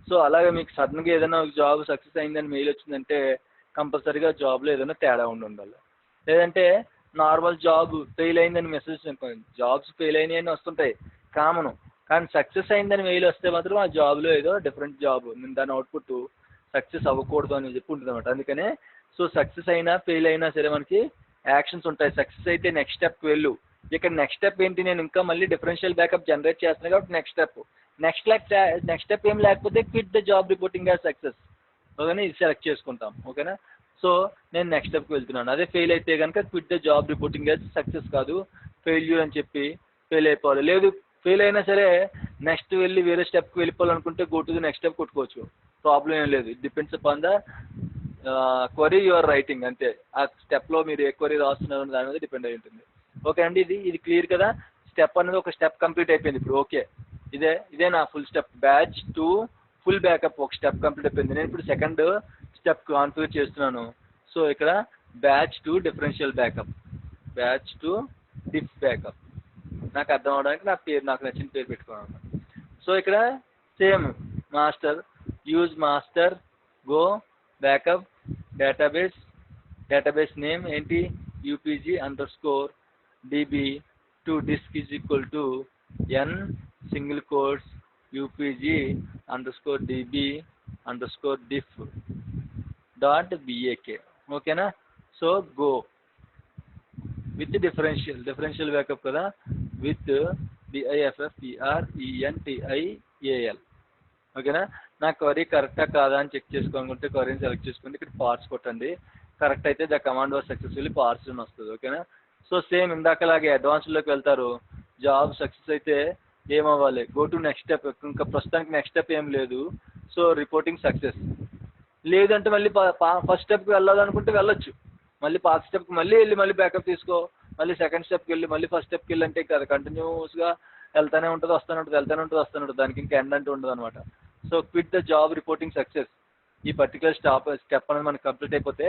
So అలాగే మీకు సడన్గా ఏదైనా జాబ్ సక్సెస్ అయిందని మెయిల్ వచ్చిందంటే కంపల్సరీగా జాబ్లో ఏదైనా తేడా ఉండాలి. లేదంటే నార్మల్ జాబ్ ఫెయిల్ అయిందని మెసేజ్ అనుకోండి, జాబ్స్ ఫెయిల్ అయినాయి అని వస్తుంటాయి కామను, కానీ సక్సెస్ అయిందని మెయిల్ వస్తే మాత్రం ఆ జాబ్లో ఏదో డిఫరెంట్ జాబ్ దాని అవుట్పుట్ సక్సెస్ అవ్వకూడదు అని చెప్పి ఉంటుంది అనమాట. అందుకనే సో సక్సెస్ అయినా ఫెయిల్ అయినా సరే మనకి యాక్షన్స్ ఉంటాయి. సక్సెస్ అయితే నెక్స్ట్ స్టెప్కి వెళ్ళు, ఇక్కడ నెక్స్ట్ స్టెప్ ఏంటి, నేను ఇంకా మళ్ళీ డిఫరెన్షియల్ బ్యాకప్ జనరేట్ చేస్తున్నాను కాబట్టి నెక్స్ట్ స్టెప్ ఏం లేకపోతే quit the job reporting as success. ఓకేనా, ఇది సెలెక్ట్ చేసుకుంటాం. ఓకేనా, సో నేను నెక్స్ట్ స్టెప్కి వెళ్తున్నాను. అదే ఫెయిల్ అయితే కనుక quit the job reporting as success కాదు, ఫెయిల్యూర్ అని చెప్పి ఫెయిల్ అయిపోవాలి. లేదు ఫెయిల్ అయినా సరే నెక్స్ట్ వెళ్ళి వేరే స్టెప్కి వెళ్ళిపోవాలనుకుంటే go to the next step కొట్టుకోవచ్చు, ప్రాబ్లం ఏం లేదు. It depends upon the query your writing, అంతే. ఆ స్టెప్లో మీరు ఏ క్వరీ రాస్తున్నారు దాని మీద డిపెండ్ అయి ఉంటుంది. ఓకే అండి, ఇది క్లియర్ కదా. స్టెప్ అనేది ఒక స్టెప్ కంప్లీట్ అయిపోయింది ఇప్పుడు. ఓకే, ఇదే నా full step. Batch to full backup ఒక స్టెప్ కంప్లీట్ అయిపోయింది. నేను ఇప్పుడు సెకండ్ స్టెప్ కాన్ఫిగర్ చేస్తున్నాను. సో ఇక్కడ batch to differential backup, batch to diff backup, నాకు అర్థం అవడానికి నాకు నచ్చిన పేరు పెట్టుకున్నాను. సో ఇక్కడ same master, use master go backup database name ఏంటి, UPG_DB to disk is equal to N single quotes UPG_DB_diff .bak. ఓకేనా, so go with differential backup కదా, విత్ DIFFERENTIAL. ఓకేనా, నా క్వరీ కరెక్టా కాదా అని చెక్ చేసుకోవాలనుకుంటే క్వరీని సెలెక్ట్ చేసుకుంటే ఇక్కడ పార్ట్స్ కొట్టండి. కరెక్ట్ అయితే the command was successfully parts అని వస్తుంది. ఓకేనా, సో సేమ్ ఇందాకలాగే అడ్వాన్స్లోకి వెళ్తారు. జాబ్ సక్సెస్ అయితే ఏమవ్వాలి, గో టు నెక్స్ట్ స్టెప్. ఇంకా ప్రస్తుతానికి నెక్స్ట్ స్టెప్ ఏం లేదు, సో రిపోర్టింగ్ సక్సెస్. లేదంటే మళ్ళీ ఫస్ట్ స్టెప్కి వెళ్ళాలనుకుంటే వెళ్ళొచ్చు, మళ్ళీ పాత స్టెప్కి మళ్ళీ బ్యాకప్ తీసుకో, మళ్ళీ సెకండ్ స్టెప్కి వెళ్ళి మళ్ళీ ఫస్ట్ స్టెప్కి వెళ్ళి అంటే కదా కంటిన్యూస్గా వెళ్తూనే ఉంటుంది వస్తూనే ఉంటుంది, దానికి ఇంకా ఎండ్ అంటూ ఉండదు అనమాట. So quit the job reporting success, ఈ పర్టికులర్ స్టెప్ అనేది మనకి కంప్లీట్ అయిపోతే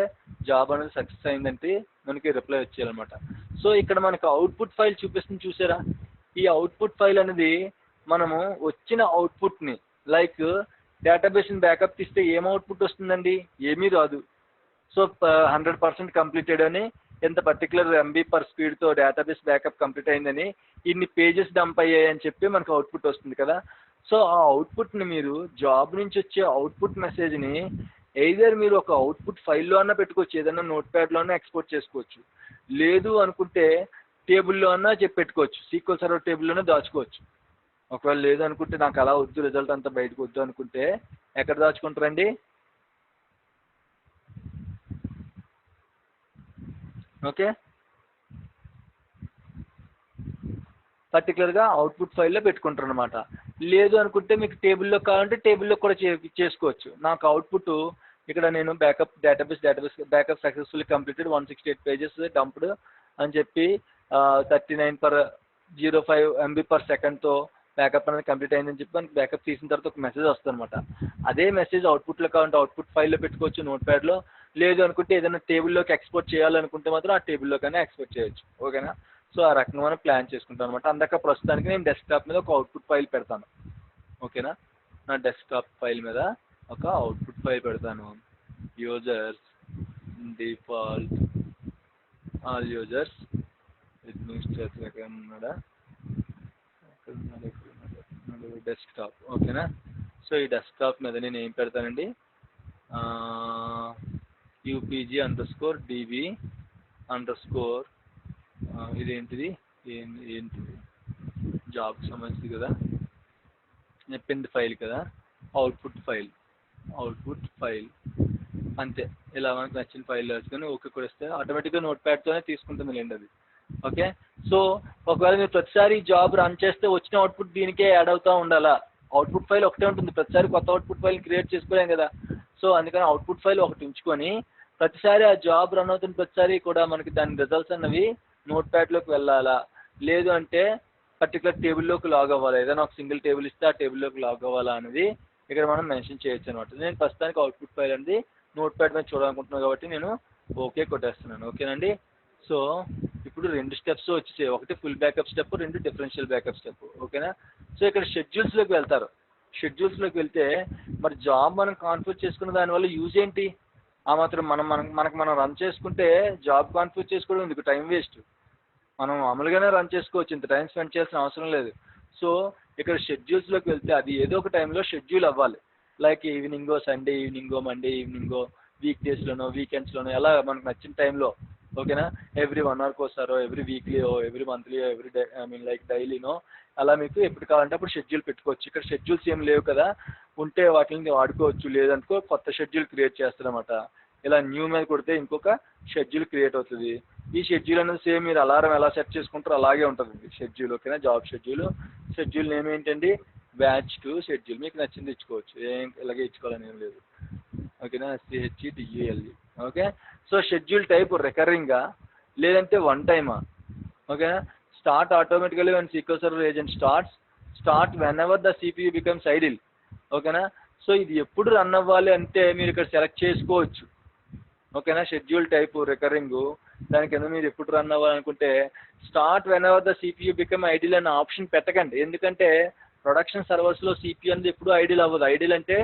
జాబ్ అనేది సక్సెస్ అయిందంటే మనకి రిప్లై వచ్చేయాలన్నమాట. సో ఇక్కడ మనకు అవుట్పుట్ ఫైల్ చూపిస్తుంది చూసారా. ఈ అవుట్పుట్ ఫైల్ అనేది మనము వచ్చిన అవుట్పుట్ని లైక్ డేటాబేస్ని బ్యాకప్ తీస్తే ఏం అవుట్పుట్ వస్తుందండి, ఏమీ రాదు. సో 100% కంప్లీటెడ్ అని, ఎంత పర్టికులర్ MB per స్పీడ్తో డేటాబేస్ బ్యాకప్ కంప్లీట్ అయిందని, ఇన్ని పేజెస్ డంప్ అయ్యాయని చెప్పి మనకు అవుట్పుట్ వస్తుంది కదా. సో ఆ అవుట్పుట్ని మీరు జాబ్ నుంచి వచ్చే అవుట్పుట్ మెసేజ్ని ఎయిదర్ మీరు ఒక అవుట్పుట్ ఫైల్లో అన్నా పెట్టుకోవచ్చు, ఏదైనా నోట్ ప్యాడ్లో అన్నా ఎక్స్పోర్ట్ చేసుకోవచ్చు, లేదు అనుకుంటే టేబుల్లో అన్నా పెట్టుకోవచ్చు, SQL సర్వర్ టేబుల్లోనే దాచుకోవచ్చు. ఒకవేళ లేదు అనుకుంటే నాకు అలా వద్దు, రిజల్ట్ అంతా బయటకు వద్దు అనుకుంటే ఎక్కడ దాచుకుంటారండి, ఓకే పర్టికులర్గా అవుట్పుట్ ఫైల్లో పెట్టుకుంటారు అనమాట. లేదు అనుకుంటే మీకు టేబుల్లో కావాలంటే టేబుల్లో కూడా చేసుకోవచ్చు. నాకు అవుట్పుట్ ఇక్కడ నేను database backup successfully completed 168 pages dumped అని చెప్పి 39/05 MB per సెకండ్తో బ్యాకప్ అనేది కంప్లీట్ అయిందని చెప్పి మనకి బ్యాకప్ తీసిన తర్వాత ఒక మెసేజ్ వస్తుంది అనమాట. అదే మెసేజ్ అవుట్పుట్లో కావాలంటే అవుట్పుట్ ఫైల్లో పెట్టుకోవచ్చు నోట్ ప్యాడ్లో, లేదు అనుకుంటే ఏదైనా టేబుల్లోకి ఎక్స్పోర్ట్ చేయాలనుకుంటే మాత్రం ఆ టేబుల్లోకైనా ఎక్స్పోర్ట్ చేయొచ్చు. ఓకేనా, సో ఆ రకంగా మనం ప్లాన్ చేసుకుంటాం అనమాట. అందాక ప్రస్తుతానికి నేను డెస్క్టాప్ మీద ఒక అవుట్పుట్ ఫైల్ పెడతాను. ఓకేనా, నా డెస్క్టాప్ ఫైల్ మీద ఒక అవుట్పుట్ ఫైల్ పెడతాను. Users default all users administrator ఎక్కడ ఉన్నాడా, డెస్క్టాప్. ఓకేనా, సో ఈ డెస్క్టాప్ మీద నేను ఏం పెడతానండి, UPG_DB_ ఇదేంటిది జాబ్కి సంబంధించింది కదా, చెప్పింది ఫైల్ కదా, అవుట్పుట్ ఫైల్ అంతే. ఇలా మనకు నచ్చిన ఫైల్ వేసుకొని ఓకే కూడా ఇస్తే ఆటోమేటిక్గా నోట్ ప్యాడ్తోనే తీసుకుంటుంది లేండి అది. ఓకే, సో ఒకవేళ మీరు ప్రతిసారి జాబ్ రన్ చేస్తే వచ్చిన అవుట్పుట్ దీనికే యాడ్ అవుతూ ఉండాలా, అవుట్పుట్ ఫైల్ ఒకటే ఉంటుంది, ప్రతిసారి కొత్త అవుట్పుట్ ఫైల్ క్రియేట్ చేసుకోలేం కదా. సో అందుకని అవుట్పుట్ ఫైల్ ఒకటి ఉంచుకొని ప్రతిసారి ఆ జాబ్ రన్ అవుతున్న ప్రతిసారి కూడా మనకి దాని రిజల్ట్స్ అన్నవి నోట్ ప్యాడ్లోకి వెళ్ళాలా, లేదు అంటే పర్టికులర్ టేబుల్లోకి లాగ్ అవ్వాలి, ఏదైనా ఒక సింగిల్ టేబుల్ ఇస్తే ఆ టేబుల్లోకి లాగ్ అవ్వాలా అనేది ఇక్కడ మనం మెన్షన్ చేయొచ్చు అనమాట. నేను ప్రస్తుతానికి అవుట్పుట్ ఫైల్ అనేది నోట్ ప్యాడ్ మీద చూడాలనుకుంటున్నాను కాబట్టి నేను ఓకే కొట్టేస్తున్నాను. ఓకేనండి, సో ఇప్పుడు 2 స్టెప్స్ వచ్చేసాయి, ఒకటి full backup step, 2 differential backup step. ఓకేనా, సో ఇక్కడ షెడ్యూల్స్లోకి వెళ్తారు. షెడ్యూల్స్లోకి వెళ్తే మరి జాబ్ మనం కాన్ఫిగర్ చేసుకున్న దానివల్ల యూజ్ ఏంటి? ఆ మాత్రం మనం రన్ చేసుకుంటే జాబ్ కాన్ఫిగర్ చేసుకోవడం ఎందుకు, టైం వేస్ట్. మనం మామూలుగానే రన్ చేసుకోవచ్చు, ఇంత టైం స్పెండ్ చేయాల్సిన అవసరం లేదు. సో ఇక్కడ షెడ్యూల్స్లోకి వెళ్తే అది ఏదో ఒక టైంలో షెడ్యూల్ అవ్వాలి. లైక్ ఈవినింగో, సండే ఈవినింగో, మండే ఈవినింగో, వీక్ డేస్లోనో, వీకెండ్స్లోనో, ఎలా మనకు నచ్చిన టైంలో, ఓకేనా, ఎవ్రీ 1 అవర్కి వస్తారో, ఎవ్రీ వీక్లీయో, ఎవ్రీ మంత్లీయో, every day, I mean like డైలీనో, అలా మీకు ఎప్పుడు కావాలంటే అప్పుడు షెడ్యూల్ పెట్టుకోవచ్చు. ఇక్కడ షెడ్యూల్స్ ఏం లేవు కదా, ఉంటే వాటిని వాడుకోవచ్చు, లేదనుకో కొత్త షెడ్యూల్ క్రియేట్ చేస్తారన్నమాట. ఇలా న్యూ మీద కొడితే ఇంకొక షెడ్యూల్ క్రియేట్ అవుతుంది. ఈ షెడ్యూల్ అనేది సేమ్ మీరు అలారం ఎలా సెట్ చేసుకుంటారో అలాగే ఉంటుంది షెడ్యూల్, ఓకేనా. జాబ్ షెడ్యూల్ నేమ్ ఏంటండి, బ్యాచ్ టు షెడ్యూల్. మీకు నచ్చింది ఇచ్చుకోవచ్చు, ఇలాగే ఇచ్చుకోవాలని ఏం లేదు, ఓకేనా. CHEDULE, okay. So schedule type రికరింగా లేదంటే వన్ టైమా, ఓకేనా. Start automatically when SQL server agent start whenever the CPU becomes idle, ఓకేనా. సో ఇది ఎప్పుడు రన్ అవ్వాలి అంటే మీరు ఇక్కడ సెలెక్ట్ చేసుకోవచ్చు, ఓకేనా. షెడ్యూల్ టైప్ రికరింగ్, దాని కింద మీరు ఎప్పుడు రన్ అవ్వాలనుకుంటే start whenever the CPU become idle అనే ఆప్షన్ పెట్టకండి. ఎందుకంటే ప్రొడక్షన్ సర్వర్స్లో CPU అనేది ఎప్పుడు ఐడిల్ అవ్వదు. ఐడిల్ అంటే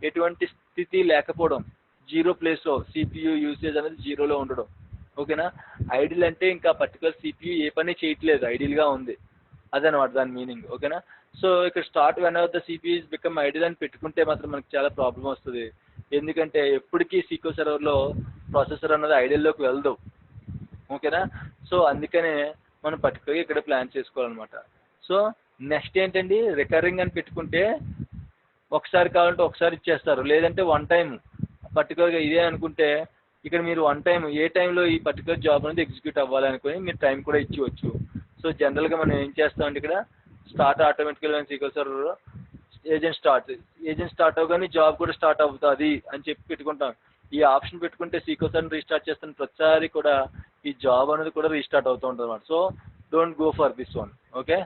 ఎటువంటి స్థితి లేకపోవడం, జీరో ప్లేస్లో, CPU యూసేజ్ అనేది జీరోలో ఉండడం, ఓకేనా. ఐడిల్ అంటే ఇంకా పర్టికులర్ CPU ఏ పని చేయట్లేదు, ఐడిల్గా ఉంది, అదనమాట దాని మీనింగ్, ఓకేనా. సో ఇక్కడ start whenever the CPU is become idle అని పెట్టుకుంటే మాత్రం మనకు చాలా ప్రాబ్లం వస్తుంది. ఎందుకంటే ఎప్పటికీ సీక్వెల్ సర్వర్లో ప్రాసెసర్ అన్నది ఐడిల్లోకి వెళ్దు, ఓకేనా. సో అందుకనే మనం పర్టికులర్గా ఇక్కడ ప్లాన్ చేసుకోవాలన్నమాట. సో నెక్స్ట్ ఏంటండి, రికరింగ్ అని పెట్టుకుంటే ఒకసారి కావాలంటే ఒకసారి ఇచ్చేస్తారు, లేదంటే వన్ టైం పర్టికులర్గా ఇదే అనుకుంటే ఇక్కడ మీరు వన్ టైం ఏ టైంలో ఈ పర్టికులర్ జాబ్ అనేది ఎగ్జిక్యూట్ అవ్వాలి అనుకుని మీరు టైం కూడా ఇచ్చేవచ్చు. సో జనరల్గా మనం ఏం చేస్తామంటే ఇక్కడ స్టార్ట్ ఆటోమేటికల్గా సీక్వెల్ సర్వర్ ఏజెంట్ స్టార్ట్ అవ్వగానే జాబ్ కూడా స్టార్ట్ అవుతుంది అని చెప్పి పెట్టుకుంటాం. ఈ ఆప్షన్ పెట్టుకుంటే సీక్వెల్ సర్వర్ రీస్టార్ట్ చేస్తున్న ప్రతిసారి కూడా ఈ జాబ్ అనేది కూడా రీస్టార్ట్ అవుతూ ఉంటుంది అన్నమాట. So don't go for this one, okay.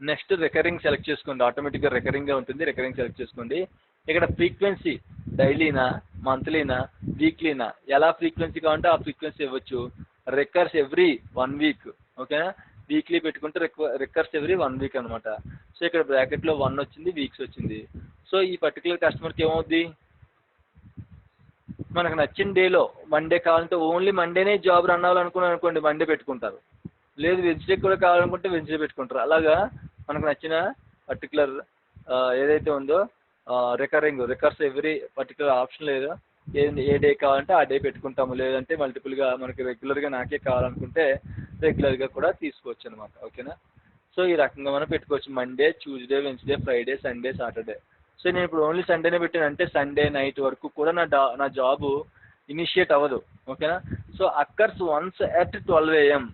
Next recurring select చేసుకోండి, ఆటోమేటిక్గా రికరింగ్గా ఉంటుంది, రికరింగ్ సెలెక్ట్ చేసుకోండి. ఇక్కడ ఫ్రీక్వెన్సీ డైలీనా, మంత్లీనా, వీక్లీనా, ఎలా ఫ్రీక్వెన్సీ కావాలంటే ఆ ఫ్రీక్వెన్సీ ఇవ్వచ్చు. రికర్స్ ఎవ్రీ 1 వీక్, ఓకేనా. వీక్లీ పెట్టుకుంటే రికర్స్ ఎవ్రీ 1 వీక్ అనమాట. సో ఇక్కడ బ్రాకెట్లో 1 వచ్చింది, వీక్స్ వచ్చింది. సో ఈ పర్టికులర్ కస్టమర్కి ఏమవుద్ది, మనకు నచ్చిన డేలో మండే కావాలంటే ఓన్లీ మండేనే జాబ్ రన్ అవ్వాలనుకున్నాను అనుకోండి, మండే పెట్టుకుంటారు. లేదు వెన్స్డే కూడా కావాలనుకుంటే వెన్స్డే పెట్టుకుంటారు. అలాగా మనకు నచ్చిన పర్టికులర్ ఏదైతే ఉందో రికర్స్ ఎవ్రీ పర్టికులర్ ఆప్షన్ లేదు, ఏ డే కావాలంటే ఆ డే పెట్టుకుంటాము. లేదంటే మల్టిపుల్గా మనకి రెగ్యులర్గా నాకే కావాలనుకుంటే రెగ్యులర్గా కూడా తీసుకోవచ్చు అనమాట, ఓకేనా. సో ఈ రకంగా మనం పెట్టుకోవచ్చు, Monday, Tuesday, Wednesday, Friday, Sunday, Saturday. So నేను ఇప్పుడు ఓన్లీ సండేనే పెట్టాను అంటే సండే నైట్ వరకు కూడా నా జాబు ఇనిషియేట్ అవ్వదు, ఓకేనా. So occurs once at 12 AM.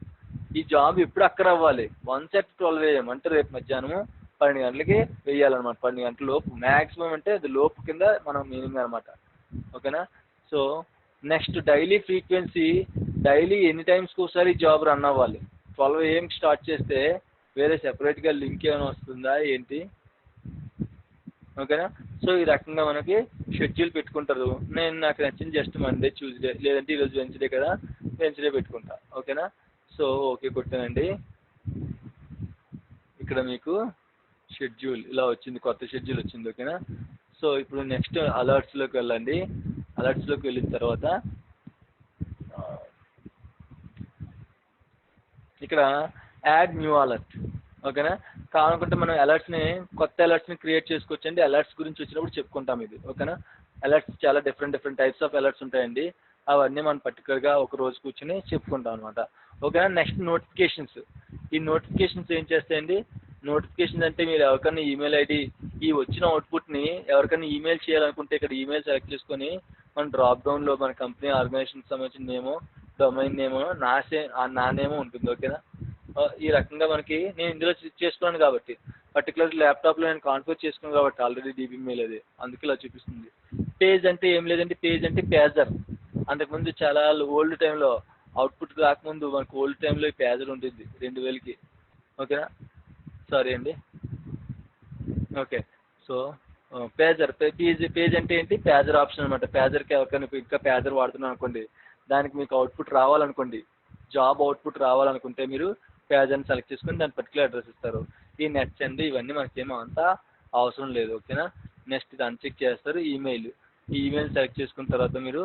ఈ జాబ్ ఎప్పుడు అక్కర్ అవ్వాలి, వన్స్ ఎట్ 12 AM అంటే రేపు మధ్యాహ్నం 12 గంటలకి వేయాలన్నమాట. 12 గంటల లోపు మ్యాక్సిమం, అంటే అది లోపు కింద మనం మీనింగ్ అనమాట, ఓకేనా. So next daily frequency, daily ఎన్ని టైమ్స్కి ఒకసారి జాబ్ రన్ అవ్వాలి. 12 AMకి స్టార్ట్ చేస్తే వేరే సెపరేట్గా లింక్ ఏమైనా వస్తుందా ఏంటి, ఓకేనా. సో ఈ రకంగా మనకి షెడ్యూల్ పెట్టుకుంటారు. నాకు నచ్చింది జస్ట్ మండే, ట్యూస్డే, లేదంటే ఈరోజు వెన్స్డే కదా, వెన్స్డే పెట్టుకుంటా, ఓకేనా. సో ఓకే కొట్టానండి. ఇక్కడ మీకు షెడ్యూల్ ఇలా వచ్చింది, కొత్త షెడ్యూల్ వచ్చింది, ఓకేనా. సో ఇప్పుడు నెక్స్ట్ అలర్ట్స్లోకి వెళ్ళండి. అలర్ట్స్లోకి వెళ్ళిన తర్వాత ఇక్కడ యాడ్ న్యూ అలర్ట్, ఓకేనా. కావాలనుకుంటే మనం కొత్త అలర్ట్స్ని క్రియేట్ చేసుకోవచ్చు అండి. అలర్ట్స్ గురించి వచ్చినప్పుడు చెప్పుకుంటాం ఇది, ఓకేనా. అలర్ట్స్ చాలా డిఫరెంట్ టైప్స్ ఆఫ్ అలర్ట్స్ ఉంటాయండి. అవన్నీ మనం పర్టికులర్గా ఒక రోజు కూర్చొని చెప్పుకుంటాం అనమాట, ఓకేనా. Next notifications. ఈ నోటిఫికేషన్స్ ఏం చేస్తాయండి, నోటిఫికేషన్స్ అంటే మీరు ఎవరికైనా ఈమెయిల్ ఐడి, ఈ వచ్చిన అవుట్పుట్ని ఎవరికైనా ఈమెయిల్ చేయాలనుకుంటే ఇక్కడ ఈమెయిల్ సెలెక్ట్ చేసుకొని మన డ్రాప్ డౌన్లో మన కంపెనీ ఆర్గనైజేషన్కి సంబంధించిన నేమో, డొమైన్ నేమో, నా నేమో ఉంటుంది, ఓకేనా. ఈ రకంగా మనకి నేను ఇందులో చేసుకున్నాను కాబట్టి పర్టికులర్ ల్యాప్టాప్లో నేను కాన్ఫిగర్ చేసుకున్నాను కాబట్టి ఆల్రెడీ డీబీ మెయిల్ అది, అందుకే ఇలా చూపిస్తుంది. పేజ్ అంటే ఏం లేదండి, పేజ్ అంటే పేజర్. అంతకుముందు చాలా ఓల్డ్ టైంలో అవుట్పుట్ రాకముందు మనకు ఓల్డ్ టైంలో ఈ పేజర్ ఉంటుంది 2000కి, ఓకేనా. సారీ అండి, ఓకే. సో పేజ్ అంటే ఏంటి, పేజర్ ఆప్షన్ అనమాట. పేజర్కి ఎవరికైనా ఇంకా పేజర్ వాడుతున్నాం అనుకోండి, దానికి మీకు అవుట్పుట్ రావాలనుకోండి, జాబ్ అవుట్పుట్ రావాలనుకుంటే మీరు పేజర్ని సెలెక్ట్ చేసుకొని దాని పర్టికులర్ అడ్రస్ ఇస్తారు. ఈ నెట్స్ అండి ఇవన్నీ మనకేమో అంతా అవసరం లేదు. ఓకేనా. నెక్స్ట్ ఇది అన్చెక్ చేస్తారు. ఈమెయిల్, ఈ ఈమెయిల్ సెలెక్ట్ చేసుకున్న తర్వాత మీరు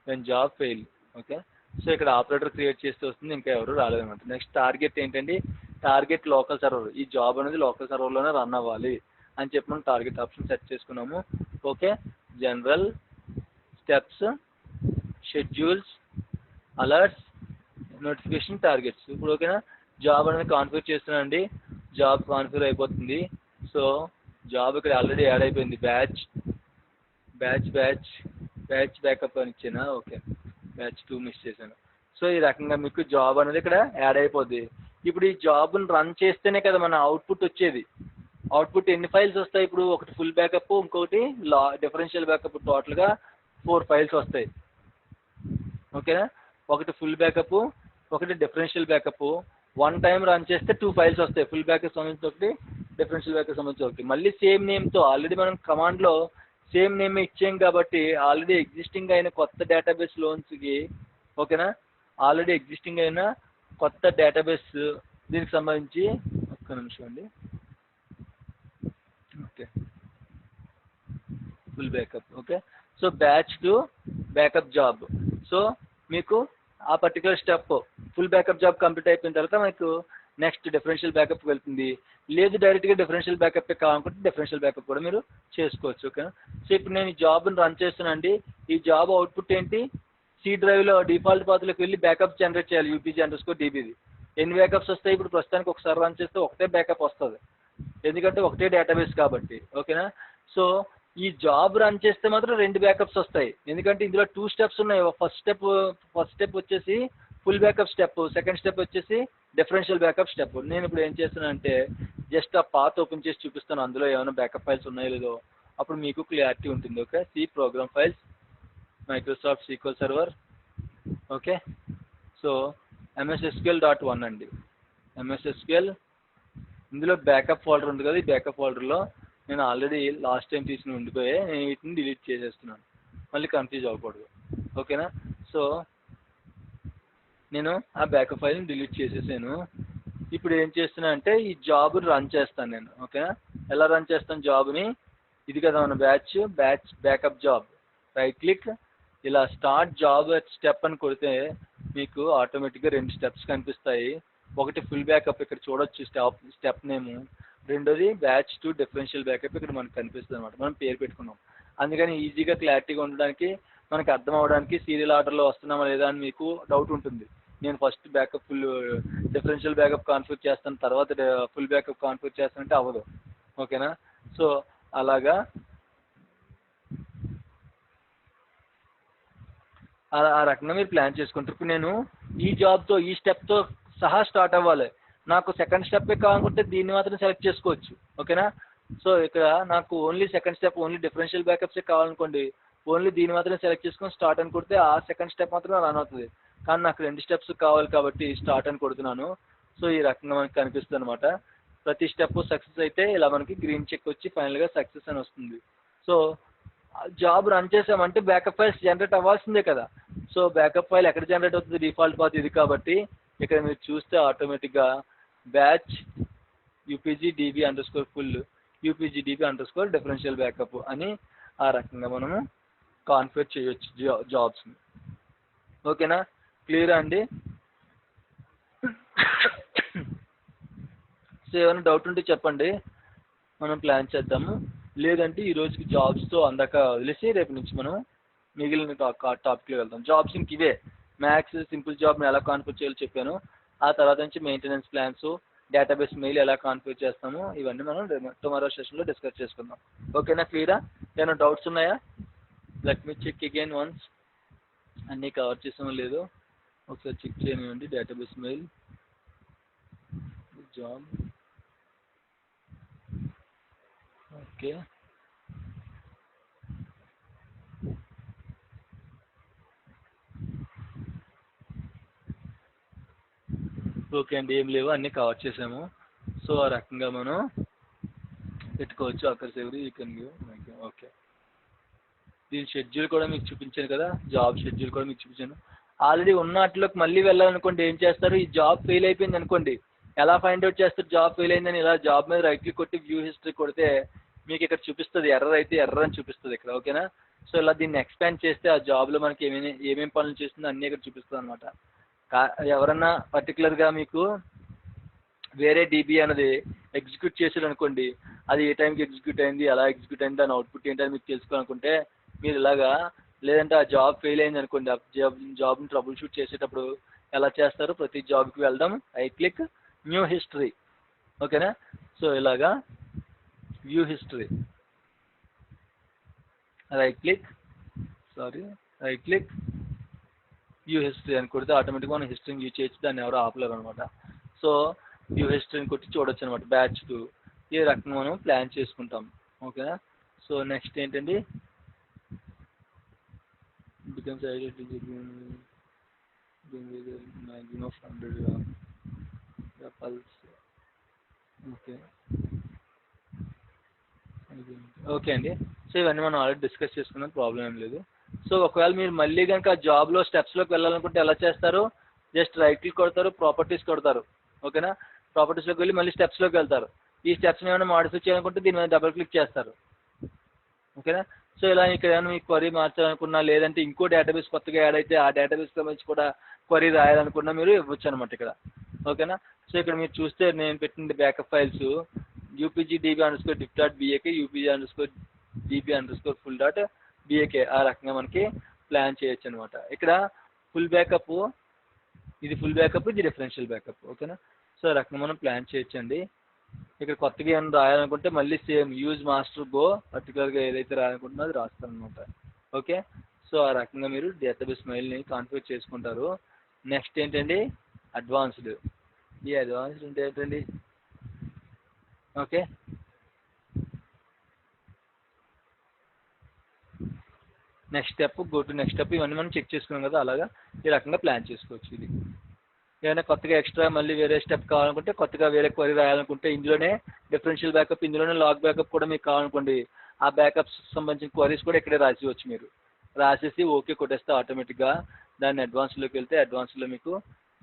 నేను జాబ్ ఫెయిల్. ఓకే. సో ఇక్కడ ఆపరేటర్ క్రియేట్ చేస్తే వస్తుంది, ఇంకా ఎవరు రాలేదన్నమాట. నెక్స్ట్ టార్గెట్ ఏంటండి, టార్గెట్ లోకల్ సర్వర్. ఈ జాబ్ అనేది లోకల్ సర్వర్లోనే రన్ అవ్వాలి అని చెప్పి మనం టార్గెట్ ఆప్షన్ సెట్ చేసుకున్నాము. Okay. General, steps, schedules, alerts, notification, targets. ఇప్పుడు ఓకేనా. జాబ్ అనేది కాన్ఫిగర్ చేస్తున్నానండి. జాబ్ కాన్ఫిగర్ అయిపోతుంది. సో జాబ్ ఇక్కడ ఆల్రెడీ యాడ్ అయిపోయింది. బ్యాచ్ బ్యాకప్ అని ఇచ్చానా. ఓకే. బ్యాచ్ 2 మిస్ చేశాను. సో ఈ రకంగా మీకు జాబ్ అనేది ఇక్కడ యాడ్ అయిపోద్ది. ఇప్పుడు ఈ జాబ్ని రన్ చేస్తేనే కదా మన అవుట్పుట్ వచ్చేది. అవుట్పుట్ ఎన్ని ఫైల్స్ వస్తాయి ఇప్పుడు, ఒకటి ఫుల్ బ్యాకప్, ఇంకొకటి డిఫరెన్షియల్ బ్యాకప్, టోటల్గా 4 ఫైల్స్ వస్తాయి. ఓకేనా. ఒకటి ఫుల్ బ్యాకప్, ఒకటి differential backup. One time run చేస్తే 2 ఫైల్స్ వస్తాయి. ఫుల్ బ్యాకప్ సంబంధించి ఒకటి, డిఫరెన్షియల్ బ్యాకప్ సంబంధించి ఒకటి. మళ్ళీ సేమ్ నేమ్తో ఆల్రెడీ మనం కమాండ్లో సేమ్ నేమ్ ఇచ్చాం కాబట్టి ఆల్రెడీ ఎగ్జిస్టింగ్ అయిన కొత్త డేటాబేస్ లోన్స్కి, ఓకేనా, ఆల్రెడీ ఎగ్జిస్టింగ్ అయిన కొత్త డేటాబేస్ దీనికి సంబంధించి ఒక్క నిమిషం అండి. Okay. Full backup. Okay. So batch to backup job. So మీకు ఆ particular step full backup job complete అయిపోయిన తర్వాత మీకు నెక్స్ట్ డిఫరెన్షియల్ బ్యాకప్ వెళ్తుంది. లేదు డైరెక్ట్గా డిఫరెన్షియల్ బ్యాకప్ కావాలనుకుంటే డిఫరెన్షియల్ బ్యాకప్ కూడా మీరు చేసుకోవచ్చు. ఓకేనా. సో ఇప్పుడు నేను ఈ జాబ్ని రన్ చేస్తున్నానండి. ఈ జాబ్ అవుట్పుట్ ఏంటి, సి డ్రైవ్లో డిఫాల్ట్ పాత్రలోకి వెళ్ళి బ్యాకప్ జనరేట్ చేయాలి. UPG_DBది. ఎన్ని బ్యాకప్స్ వస్తాయి ఇప్పుడు ప్రస్తుతానికి ఒకసారి రన్ చేస్తే ఒకటే బ్యాకప్ వస్తుంది, ఎందుకంటే ఒకటే డేటాబేస్ కాబట్టి. ఓకేనా. సో ఈ జాబ్ రన్ చేస్తే మాత్రం 2 బ్యాకప్స్ వస్తాయి, ఎందుకంటే ఇందులో 2 స్టెప్స్ ఉన్నాయి. ఫస్ట్ స్టెప్ వచ్చేసి full backup step, second step వచ్చేసి డిఫరెన్షియల్ బ్యాకప్ స్టెప్. నేను ఇప్పుడు ఏం చేస్తున్నానంటే జస్ట్ ఆ పాత్ ఓపెన్ చేసి చూపిస్తాను, అందులో ఏమైనా బ్యాకప్ ఫైల్స్ ఉన్నాయో లేదో, అప్పుడు మీకు క్లారిటీ ఉంటుంది. Okay. C program files, Microsoft SQL server. Okay. So MSSQL.1 అండి. MSSQL, ఇందులో బ్యాకప్ ఫోల్డర్ ఉంది కదా, ఈ బ్యాకప్ ఫోల్డర్లో నేను ఆల్రెడీ లాస్ట్ టైం తీసిన ఉండిపోయే, నేను వీటిని డిలీట్ చేసేస్తున్నాను, మళ్ళీ కన్ఫ్యూజ్ అవ్వకూడదు. ఓకేనా. సో నేను ఆ బ్యాకప్ ఫైల్ని డిలీట్ చేసేసాను. ఇప్పుడు ఏం చేస్తున్నా అంటే ఈ జాబ్ రన్ చేస్తాను నేను. ఓకేనా. ఎలా రన్ చేస్తాను జాబ్ని, ఇది కదా మన batch backup job. Right click, ఇలా స్టార్ట్ జాబ్ స్టెప్ అని కొడితే మీకు ఆటోమేటిక్గా 2 స్టెప్స్ కనిపిస్తాయి. ఒకటి ఫుల్ బ్యాకప్, ఇక్కడ చూడొచ్చు స్టెప్ నేము. రెండోది బ్యాచ్ టు డిఫరెన్షియల్ బ్యాకప్, ఇక్కడ మనకు కనిపిస్తుంది అనమాట. మనం పేరు పెట్టుకున్నాం, అందుకని ఈజీగా క్లారిటీగా ఉండడానికి, మనకు అర్థం అవ్వడానికి సీరియల్ ఆర్డర్లో వస్తున్నామా లేదా అని మీకు డౌట్ ఉంటుంది. నేను first backup full differential backup configure చేస్తాను, తర్వాత ఫుల్ బ్యాకప్ కాన్ఫిగర్ చేస్తానంటే అవ్వదు. ఓకేనా. సో అలాగా ఆ రకంగా మీరు ప్లాన్ చేసుకుంటారు. ఇప్పుడు నేను ఈ జాబ్తో ఈ స్టెప్తో సహా స్టార్ట్ అవ్వాలి. నాకు సెకండ్ స్టెప్పే కావాలనుకుంటే దీన్ని మాత్రం సెలెక్ట్ చేసుకోవచ్చు. ఓకేనా. సో ఇక్కడ నాకు only second step, only differential బ్యాకప్సే కావాలనుకోండి, ఓన్లీ దీన్ని మాత్రం సెలెక్ట్ చేసుకొని స్టార్ట్ అని కొడితే ఆ సెకండ్ స్టెప్ మాత్రం రన్ అవుతుంది. కానీ నాకు 2 స్టెప్స్ కావాలి కాబట్టి స్టార్ట్ అని కొడుతున్నాను. సో ఈ రకంగా మనకి కనిపిస్తుంది అనమాట. ప్రతి స్టెప్ సక్సెస్ అయితే ఇలా మనకి గ్రీన్ చెక్ వచ్చి ఫైనల్గా సక్సెస్ అని వస్తుంది. సో జాబ్ రన్ చేసామంటే బ్యాకప్ ఫైల్స్ జనరేట్ అవ్వాల్సిందే కదా. సో బ్యాకప్ ఫైల్ ఎక్కడ జనరేట్ అవుతుంది, డిఫాల్ట్ పాత్ ఇది కాబట్టి ఇక్కడ మీరు చూస్తే ఆటోమేటిక్గా బ్యాచ్ UPG_DB_full UPG_DB_డిఫరెన్షియల్ బ్యాకప్ అని ఆ రకంగా మనము కాన్ఫిగర్ చేయొచ్చు జాబ్స్ని. ఓకేనా. క్లియరా అండి. సో ఏమైనా డౌట్ ఉంటే చెప్పండి, మనం ప్లాన్ చేద్దాము. లేదంటే ఈ రోజుకి జాబ్స్తో అందాక వదిలేసి రేపు నుంచి మనం మిగిలిన టాపిక్లో వెళ్దాం. జాబ్స్ ఇంక ఇవే, మ్యాథ్స్ సింపుల్ జాబ్ని ఎలా కాన్ఫిగర్ చేయాలో చెప్పాను. ఆ తర్వాత నుంచి మెయింటెనెన్స్ ప్లాన్స్, డేటాబేస్ మెయిల్ ఎలా కాన్ఫిగర్ చేస్తాము, ఇవన్నీ మనం టుమారో సెషన్లో డిస్కస్ చేసుకుందాం. ఓకేనా. క్లియరా. ఏమైనా డౌట్స్ ఉన్నాయా? Let me check again once, అన్నీ కవర్ చేసామో లేదో ఒకసారి చెక్ చేయనివ్వండి. Database mail, job. Okay. Okay అండి, ఏం లేవు, అన్నీ కవర్ చేసాము. సో ఆ రకంగా మనం పెట్టుకోవచ్చు. అక్కర్ సేవరి యూ కెన్ గివ్. ఓకే. దీని షెడ్యూల్ కూడా మీకు చూపించాను కదా, జాబ్ షెడ్యూల్ కూడా మీకు చూపించాను. ఆల్రెడీ ఉన్న వాటిలోకి మళ్ళీ వెళ్ళాలనుకోండి ఏం చేస్తారు, ఈ జాబ్ ఫెయిల్ అయిపోయింది అనుకోండి, ఎలా ఫైండ్ అవుట్ చేస్తారు జాబ్ ఫెయిల్ అయిందని? ఇలా జాబ్ మీద రైట్ క్లిక్ కొట్టి వ్యూ హిస్టరీ కొడితే మీకు ఇక్కడ చూపిస్తుంది ఎర్రర్ అయితే ఎర్రర్ అని చూపిస్తుంది ఇక్కడ, ఓకేనా. సో ఇలా దీన్ని ఎక్స్పాండ్ చేస్తే ఆ జాబ్లో మనకి ఏమేమి పనులు చేస్తుందో అన్నీ ఇక్కడ చూపిస్తుంది అనమాట. ఎవరన్నా పర్టికులర్గా మీకు వేరే డీబీ అనేది ఎగ్జిక్యూట్ చేశారు అనుకోండి, అది ఏ టైంకి ఎగ్జిక్యూట్ అయింది, ఎలా ఎగ్జిక్యూట్ అయింది, దాని అవుట్పుట్ ఏంటని మీకు తెలుసుకోవాలనుకుంటే మీరు ఇలాగా, లేదంటే ఆ జాబ్ ఫెయిల్ అయింది అనుకోండి, ఆ జాబ్ని ట్రబుల్ షూట్ చేసేటప్పుడు ఎలా చేస్తారు, ప్రతి జాబ్కి వెళ్దాం, రైట్ క్లిక్ న్యూ హిస్టరీ, ఓకేనా. సో ఇలాగా view history, right click view history అని కొడితే ఆటోమేటిక్గా మనం హిస్టరీని వ్యూ చేయొచ్చు, దాన్ని ఎవరో ఆపలేరు అనమాట. సో వ్యూ హిస్టరీని కొట్టి చూడొచ్చు అనమాట. బ్యాచ్ 2 ఈ రకంగా మనం ప్లాన్ చేసుకుంటాం, ఓకేనా. సో నెక్స్ట్ ఏంటండి, becomes maximum of 100 pulse, okay okay అండి. సో ఇవన్నీ మనం ఆల్రెడీ డిస్కస్ చేసుకున్నాం, ప్రాబ్లం ఏం లేదు. సో ఒకవేళ మీరు మళ్ళీ కనుక జాబ్లో స్టెప్స్లోకి వెళ్ళాలనుకుంటే ఎలా చేస్తారు, జస్ట్ రైట్ క్లిక్ కొడతారు, ప్రాపర్టీస్ కొడతారు, ఓకేనా. ప్రాపర్టీస్లోకి వెళ్ళి మళ్ళీ స్టెప్స్లోకి వెళ్తారు. ఈ స్టెప్స్ని ఏమైనా మాడిఫై చేయాలనుకుంటే దీని మీద డబుల్ క్లిక్ చేస్తారు, ఓకేనా. సో ఇలా ఇక్కడ ఏమైనా మీకు క్వరీ మార్చాలనుకున్నా, లేదంటే ఇంకో డేటాబేస్ కొత్తగా యాడ్ అయితే ఆ డేటాబేస్ సంబంధించి కూడా క్వరీ రాయాలనుకున్నా మీరు ఇవ్వచ్చు అనమాట ఇక్కడ, ఓకేనా. సో ఇక్కడ మీరు చూస్తే నేను పెట్టిన బ్యాకప్ ఫైల్స్ upgdb_diff.bak, upg_db_full.bak, ఆ రకంగా మనకి ప్లాన్ చేయొచ్చు అనమాట. ఇక్కడ ఫుల్ బ్యాకప్, ఇది ఫుల్ బ్యాకప్, ఇది డిఫరెన్షియల్ బ్యాకప్, ఓకేనా. సో ఆ రకంగా మనం ప్లాన్ చేయొచ్చండి. ఇక్కడ కొత్తగా ఏమైనా రాయాలనుకుంటే మళ్ళీ సేమ్ యూజ్ మాస్టర్ గో, పర్టికులర్గా ఏదైతే రాయాలనుకుంటున్నా అది రాస్తారనమాట, ఓకే. సో ఆ రకంగా మీరు డేటాబేస్ మెయిల్ని కాన్ఫిగర్ చేసుకుంటారు. నెక్స్ట్ ఏంటండి, అడ్వాన్స్డ్. ఈ అడ్వాన్స్డ్ అంటే ఏంటండి, okay. Next step, go to next step, ఇవన్నీ మనం చెక్ చేసుకున్నాం కదా, అలాగా ఈ రకంగా ప్లాన్ చేసుకోవచ్చు. ఇది ఏమైనా కొత్తగా ఎక్స్ట్రా మళ్ళీ వేరే స్టెప్ కావాలనుకుంటే, కొత్తగా వేరే క్వరీ రాయాలనుకుంటే ఇందులోనే డిఫరెన్షియల్ బ్యాకప్, ఇందులోనే లాగ్ బ్యాకప్ కూడా మీకు కావాలనుకోండి, ఆ బ్యాకప్స్ సంబంధించిన క్వరీస్ కూడా ఇక్కడే రాసేవచ్చు. మీరు రాసేసి ఓకే కొట్టేస్తే ఆటోమేటిక్గా దాన్ని అడ్వాన్స్లోకి వెళ్తే అడ్వాన్స్లో మీకు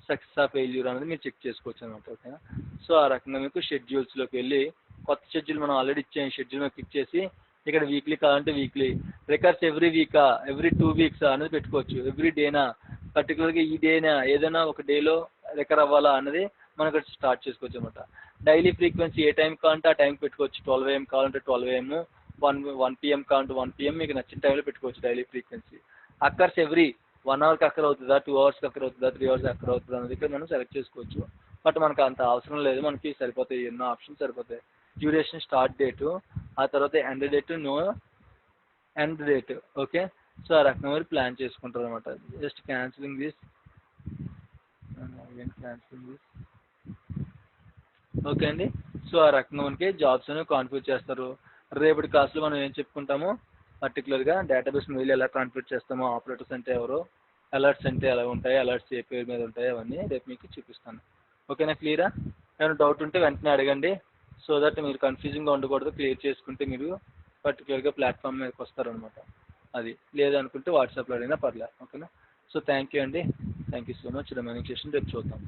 సక్సెస్ ఆఫ్ ఫెయిల్యూర్ అనేది మీరు చెక్ చేసుకోవచ్చు అనమాట, ఓకేనా. సో ఆ రకంగా మీకు షెడ్యూల్స్లోకి వెళ్ళి కొత్త షెడ్యూల్ మనం ఆల్రెడీ ఇచ్చాము, షెడ్యూల్ మీద క్లిక్ చేసి ఇక్కడ వీక్లీ కావాలంటే వీక్లీ, రికార్డ్స్ ఎవ్రీ వీకా, ఎవ్రీ 2 వీక్స్ అనేది పెట్టుకోవచ్చు, ఎవ్రీ డేనా, పర్టికులర్గా ఈ డేనా, ఏదైనా ఒక డేలో రికర్ అవ్వాలా అన్నది మనం ఇక్కడ స్టార్ట్ చేసుకోవచ్చు అనమాట. డైలీ ఫ్రీక్వెన్సీ ఏ టైం కావాలంటే ఆ టైంకి పెట్టుకోవచ్చు, 12 AM కావాలంటే 12 AM, 1 PM కావాలంటే 1 PM, మీకు నచ్చిన టైంలో పెట్టుకోవచ్చు డైలీ ఫ్రీక్వెన్సీ. అక్కర్స్ ఎవ్రీ 1 అవర్కి అక్కర్ అవుతుందా, 2 అవర్స్కి అక్కర్ అవుతుందా, 3 అవర్స్ అక్కర్ అవుతుందా అనేది ఇక్కడ మనం సెలెక్ట్ చేసుకోవచ్చు. బట్ మనకు అంత అవసరం లేదు, మనకి సరిపోతాయి, ఎన్నో ఆప్షన్స్ సరిపోతాయి. డ్యూరేషన్ స్టార్ట్ డేటు, ఆ తర్వాత end date, no end date, okay. So ఆ రకంగా మీరు ప్లాన్ చేసుకుంటారు అనమాట. జస్ట్ క్యాన్సిలింగ్ దిస్, ఓకే అండి. సో ఆ రకంగా మనకి జాబ్స్ అనేవి కాన్ఫిగర్ చేస్తారు. రేపటి క్లాస్లో మనం ఏం చెప్పుకుంటామో, పర్టికులర్గా డేటాబేస్ మెయిల్ ఎలా కాన్ఫిగర్ చేస్తామో, ఆపరేటర్స్ అంటే ఎవరో, అలర్ట్స్ అంటే ఎలా ఉంటాయి, అలర్ట్స్ ఏ పేరు మీద ఉంటాయి, అవన్నీ రేపు మీకు చూపిస్తాను, ఓకేనా. క్లియరా? ఏమైనా డౌట్ ఉంటే వెంటనే అడగండి, సో దట్ మీరు కన్ఫ్యూజింగ్గా ఉండకూడదు. క్లియర్ చేసుకుంటే మీరు పర్టికులర్గా ప్లాట్ఫామ్ మీదకి వస్తారనమాట. అది లేదనుకుంటే వాట్సాప్లో అడిగినా పర్లేదు, ఓకేనా. సో థ్యాంక్ యూ అండి, thank you so much. Remaining session రేపు చూద్దాం.